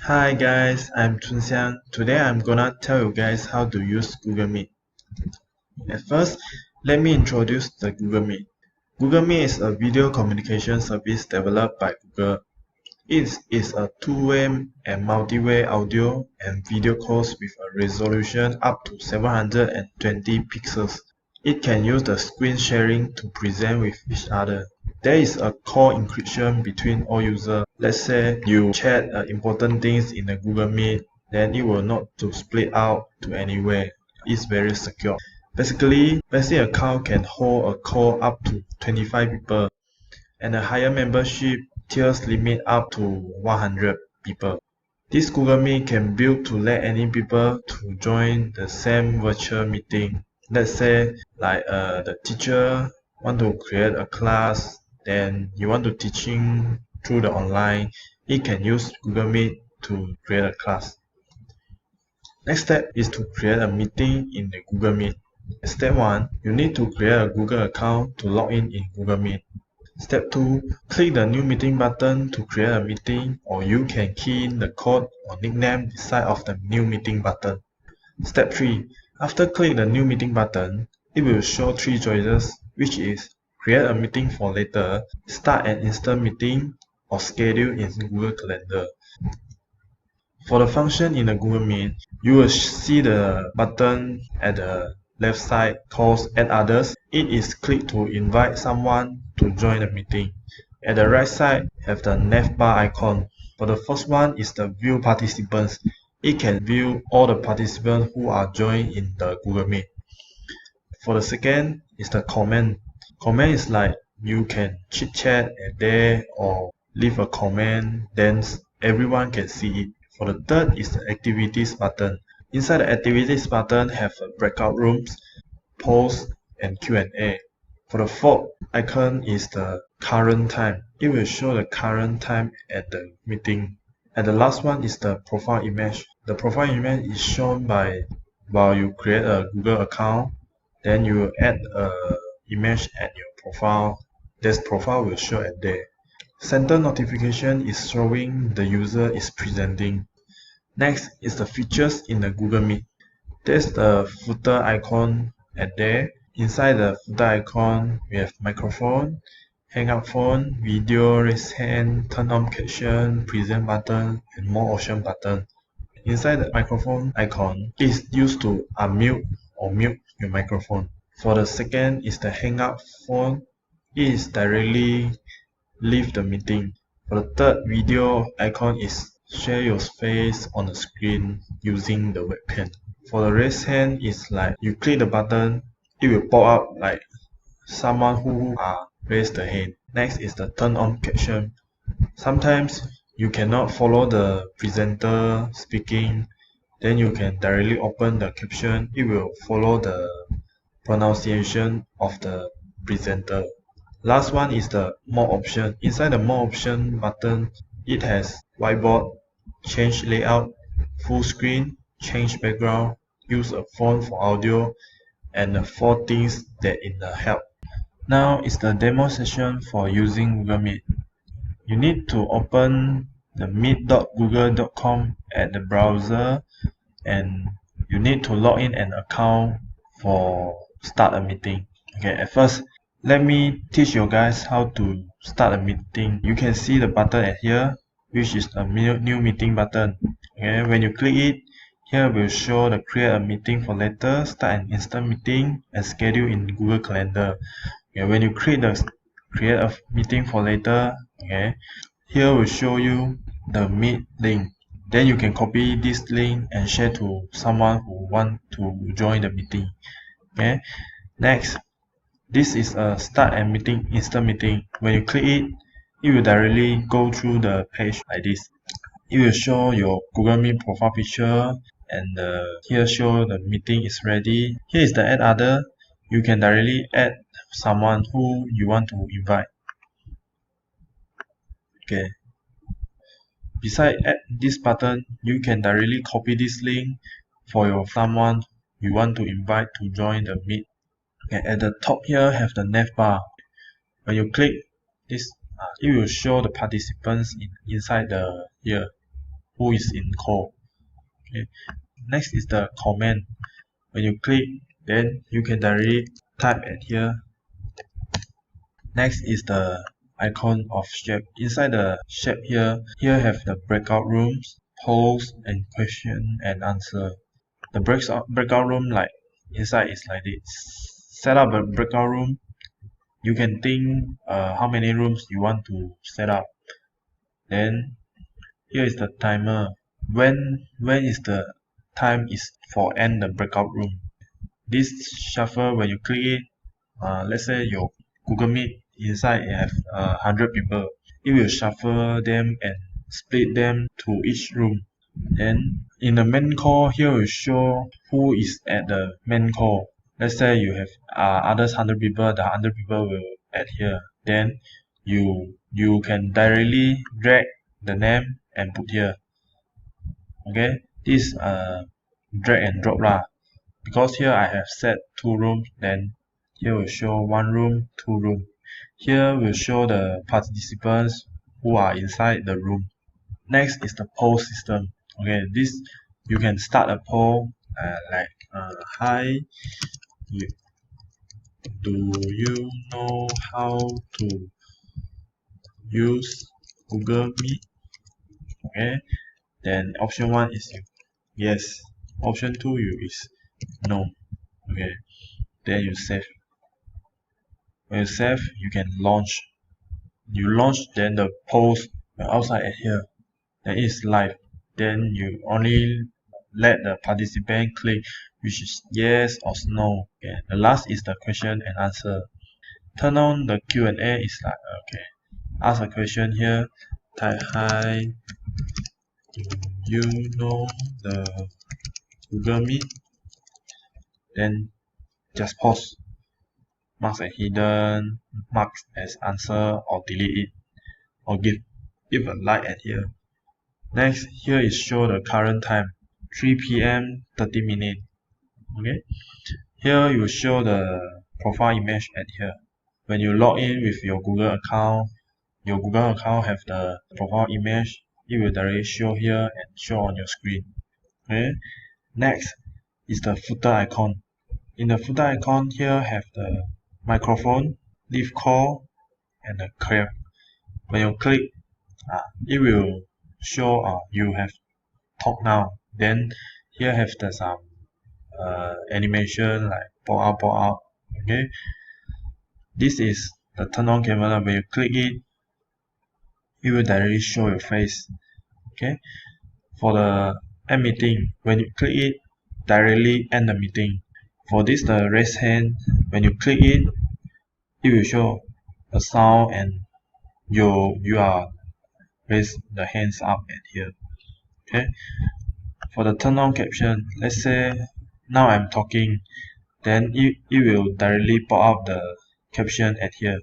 Hi guys, I'm Chunxiang. Today I'm gonna tell you guys how to use Google Meet. At first, let me introduce the Google Meet. Google Meet is a video communication service developed by Google. It is a two-way and multi-way audio and video calls with a resolution up to 720 pixels. It can use the screen sharing to present with each other. There is a call encryption between all users. Let's say you chat important things in the Google Meet, then it will not to split out to anywhere. It's very secure. Basically, basic account can hold a call up to 25 people, and a higher membership tiers limit up to 100 people. This Google Meet can build to let any people to join the same virtual meeting. Let's say like the teacher want to create a class, then you want to teaching through the online, it can use Google Meet to create a class. Next step is to create a meeting in the Google Meet. Step 1, you need to create a Google account to log in Google Meet. Step 2, click the new meeting button to create a meeting, or you can key in the code or nickname beside of the new meeting button. Step 3, after click the new meeting button, it will show three choices, which is create a meeting for later, start an instant meeting, or schedule in Google Calendar. For the function in the Google Meet, you will see the button at the left side called Add Others. It is clicked to invite someone to join the meeting. At the right side, have the navbar icon. For the first one is the View Participants. It can view all the participants who are joined in the Google Meet. For the second is the comment. Comment is like you can chit chat there or leave a comment, then everyone can see it. For the third is the activities button. Inside the activities button have a breakout rooms, polls, and Q&A. For the fourth icon is the current time. It will show the current time at the meeting. And the last one is the profile image. The profile image is shown by while you create a Google account, then you add a image at your profile. This profile will show at there. Center notification is showing the user is presenting. Next is the features in the Google Meet. There's the footer icon at there. Inside the footer icon, we have microphone, hang up phone, video, raise hand, turn on caption, present button, and more option button. Inside the microphone icon is used to unmute or mute your microphone. For the second is the hang up phone. It is directly leave the meeting. For the third video icon is share your face on the screen using the webcam. For the raise hand is like you click the button, it will pop up like someone who raised the hand. Next is the turn on caption. Sometimes you cannot follow the presenter speaking, then you can directly open the caption. It will follow the pronunciation of the presenter. Last one is the more option. Inside the more option button, it has whiteboard, change layout, full screen, change background, use a phone for audio, and the 4 things that in the help. Now is the demo session for using Google Meet. You need to open the meet.google.com at the browser, and you need to log in an account for start a meeting. Okay, at first let me teach you guys how to start a meeting. You can see the button at here, which is the new meeting button. Okay, when you click it, here will show the create a meeting for later, start an instant meeting, and schedule in Google Calendar. Okay, when you create a meeting for later, okay, here will show you the Meet link. Then you can copy this link and share to someone who want to join the meeting. Okay, next, this is a start and meeting instant meeting. When you click it, it will directly go through the page like this. It will show your Google Meet profile picture, and here show the meeting is ready. Here is the add other. You can directly add someone who you want to invite. Okay. Beside add this button, you can directly copy this link for your someone you want to invite to join the Meet. Okay, at the top here have the navbar. When you click this, it will show the participants inside the here. who is in call. Okay. Next is the comment. When you click, then you can directly type at here. Next is the icon of shape. Inside the shape here have the breakout rooms, polls, and question and answer. The breakout room, like inside is like this. Set up a breakout room. You can think how many rooms you want to set up. Then here is the timer. When is the time is for end the breakout room. This shuffle, when you click it, let's say your Google Meet inside have 100 people, it will shuffle them and split them to each room. Then in the main call, here will show who is at the main call. Let's say you have others 100 people, the 100 people will add here. Then you can directly drag the name and put here. Okay, this drag and drop lah. Because here I have set 2 rooms, then here will show 1 room, 2 room. Here will show the participants who are inside the room. Next is the poll system. Okay, this you can start a poll like hi, do you know how to use Google Meet? Okay, then option 1 is yes, option 2 is no. Okay, then you save. When you save, you can launch. You launch, then the post outside at here, then it's live. Then you only let the participant click which is yes or no. Okay. The last is the question and answer. Turn on the Q&A is like okay. Ask a question here. Type hi. Do you know the Google Meet? Then just pause. Marks as hidden, marks as answer, or delete it, or give a like at here. Next, here is show the current time, 3 p.m. 30 minutes. Okay, here you will show the profile image at here. When you log in with your Google account have the profile image, it will directly show here and show on your screen. Okay, next is the footer icon. In the footer icon here have the microphone, leave call, and the clear. When you click, it will show you have talk now. Then here have the some animation like pop out. Okay, this is the turn on camera. When you click it, it will directly show your face. Okay, for the end meeting, when you click it, directly end the meeting. For this, the raise hand, when you click it, it will show a sound and you are raise the hands up at here. Okay, for the turn on caption, let's say now I'm talking, then it will directly pop up the caption at here.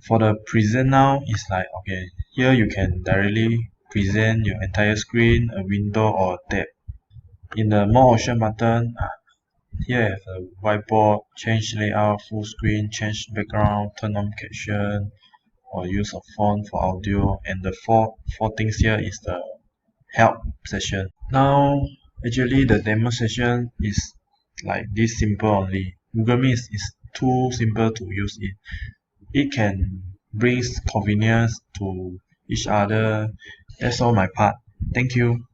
For the present now, it's like okay, here you can directly present your entire screen, a window, or a tab. In the more option button, here I have a whiteboard, change layout, full screen, change background, turn on caption, or use of font for audio, and the four things here is the help section. Now actually the demonstration is like this simple only. Google Meet is too simple to use it. It can bring convenience to each other. That's all my part. Thank you.